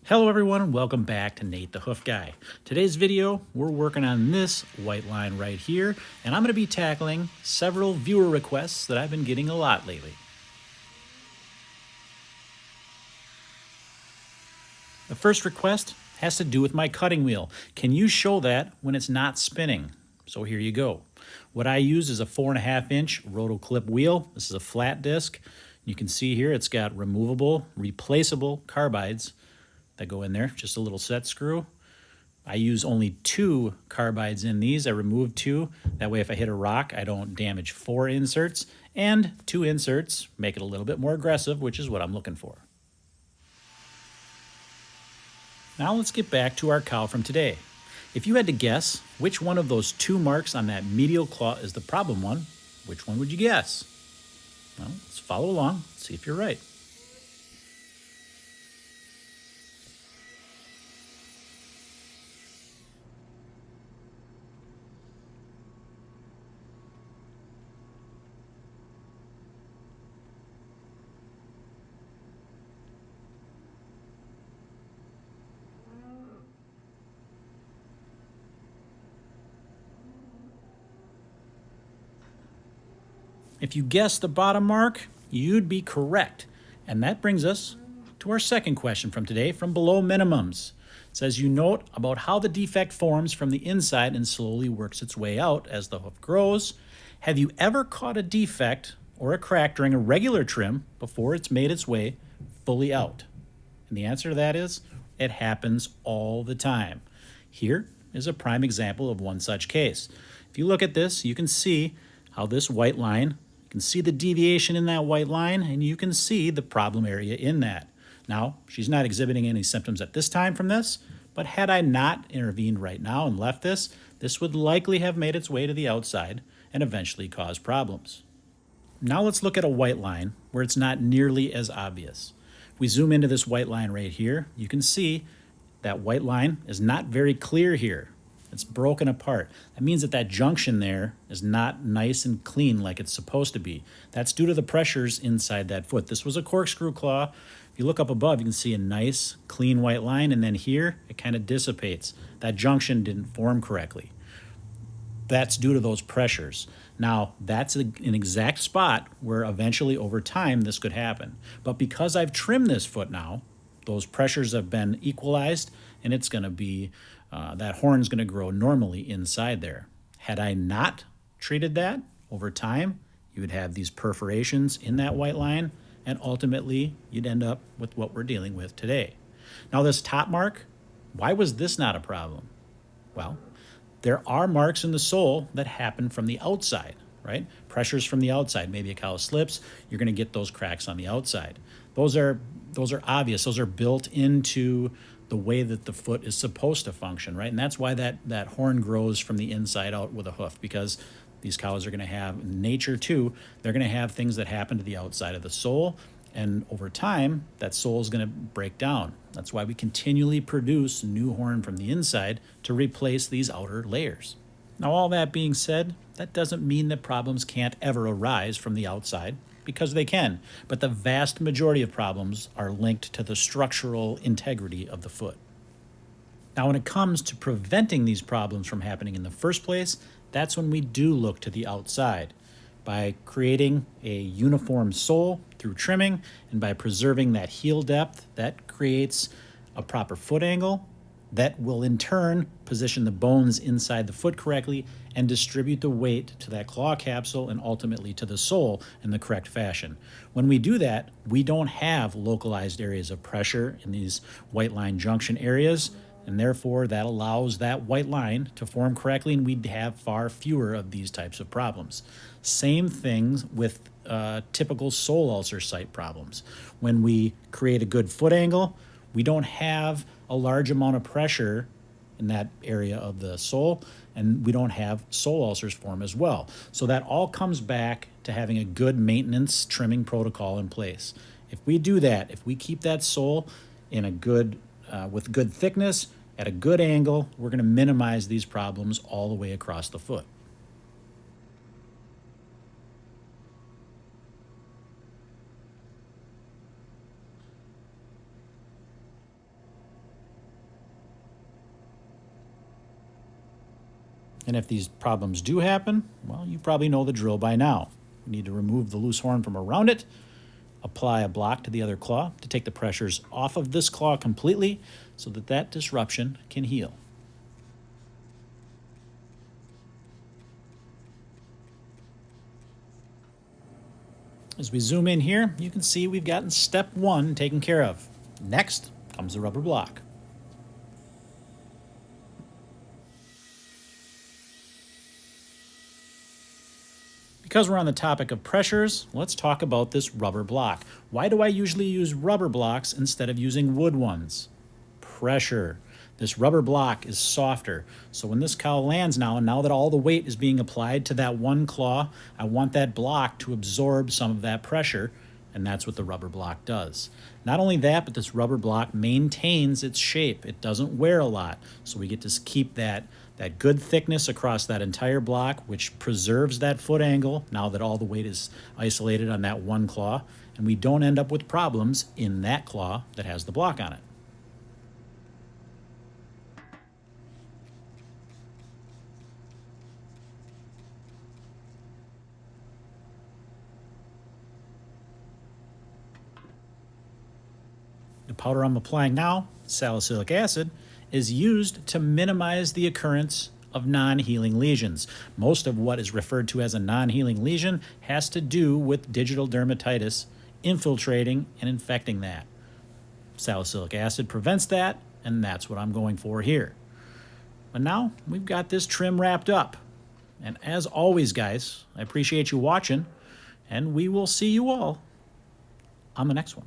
Hello everyone and welcome back to Nate the Hoof Guy. Today's video, we're working on this white line right here, and I'm going to be tackling several viewer requests that I've been getting a lot lately. The first request has to do with my cutting wheel. Can you show that when it's not spinning? So here you go. What I use is a 4.5 inch rotoclip wheel. This is a flat disc. You can see here it's got removable, replaceable carbides that go in there, just a little set screw. I use only 2 carbides in these. I removed 2. That way if I hit a rock, I don't damage 4 inserts. And 2 inserts make it a little bit more aggressive, which is what I'm looking for. Now let's get back to our cow from today. If you had to guess which one of those 2 marks on that medial claw is the problem one, which one would you guess? Well, let's follow along, see if you're right. If you guessed the bottom mark, you'd be correct. And that brings us to our second question from today from Below Minimums. It says, you note about how the defect forms from the inside and slowly works its way out as the hoof grows. Have you ever caught a defect or a crack during a regular trim before it's made its way fully out? And the answer to that is, it happens all the time. Here is a prime example of one such case. If you look at this, you can see how this white line, you can see the deviation in that white line, and you can see the problem area in that. Now, she's not exhibiting any symptoms at this time from this, but had I not intervened right now and left this, this would likely have made its way to the outside and eventually cause problems. Now let's look at a white line where it's not nearly as obvious. If we zoom into this white line right here, you can see that white line is not very clear here. It's broken apart. That means that that junction there is not nice and clean like it's supposed to be. That's due to the pressures inside that foot. This was a corkscrew claw. If you look up above, you can see a nice, clean white line, and then here, it kind of dissipates. That junction didn't form correctly. That's due to those pressures. Now, that's an exact spot where eventually, over time, this could happen. But because I've trimmed this foot now, those pressures have been equalized, and it's going to be that horn's going to grow normally inside there. Had I not treated that over time, you would have these perforations in that white line, and ultimately you'd end up with what we're dealing with today. Now this top mark, why was this not a problem? Well, there are marks in the sole that happen from the outside, right? Pressures from the outside. Maybe a cow slips, you're going to get those cracks on the outside. Those are obvious. Those are built into the way that the foot is supposed to function, right? And that's why that horn grows from the inside out with a hoof, because these cows are going to have, in nature too, they're going to have things that happen to the outside of the sole, and over time, that sole is going to break down. That's why we continually produce new horn from the inside to replace these outer layers. Now, all that being said, that doesn't mean that problems can't ever arise from the outside, because they can, but the vast majority of problems are linked to the structural integrity of the foot. Now, when it comes to preventing these problems from happening in the first place, that's when we do look to the outside. By creating a uniform sole through trimming and by preserving that heel depth, that creates a proper foot angle that will in turn position the bones inside the foot correctly and distribute the weight to that claw capsule and ultimately to the sole in the correct fashion. When we do that, we don't have localized areas of pressure in these white line junction areas, and therefore that allows that white line to form correctly, and we'd have far fewer of these types of problems. Same things with typical sole ulcer site problems. When we create a good foot angle, we don't have a large amount of pressure in that area of the sole, and we don't have sole ulcers form as well. So that all comes back to having a good maintenance trimming protocol in place. If we do that, if we keep that sole in a good, with good thickness, at a good angle, we're going to minimize these problems all the way across the foot. And if these problems do happen, well, you probably know the drill by now. We need to remove the loose horn from around it, apply a block to the other claw to take the pressures off of this claw completely so that that disruption can heal. As we zoom in here, you can see we've gotten step 1 taken care of. Next comes the rubber block. Because we're on the topic of pressures, let's talk about this rubber block. Why do I usually use rubber blocks instead of using wood ones? Pressure. This rubber block is softer. So when this cow lands now that all the weight is being applied to that one claw, I want that block to absorb some of that pressure, and that's what the rubber block does. Not only that, but this rubber block maintains its shape. It doesn't wear a lot, so we get to keep that good thickness across that entire block, which preserves that foot angle now that all the weight is isolated on that one claw, and we don't end up with problems in that claw that has the block on it. The powder I'm applying now, salicylic acid, is used to minimize the occurrence of non-healing lesions. Most of what is referred to as a non-healing lesion has to do with digital dermatitis infiltrating and infecting that. Salicylic acid prevents that, and that's what I'm going for here. But now we've got this trim wrapped up. And as always, guys, I appreciate you watching, and we will see you all on the next one.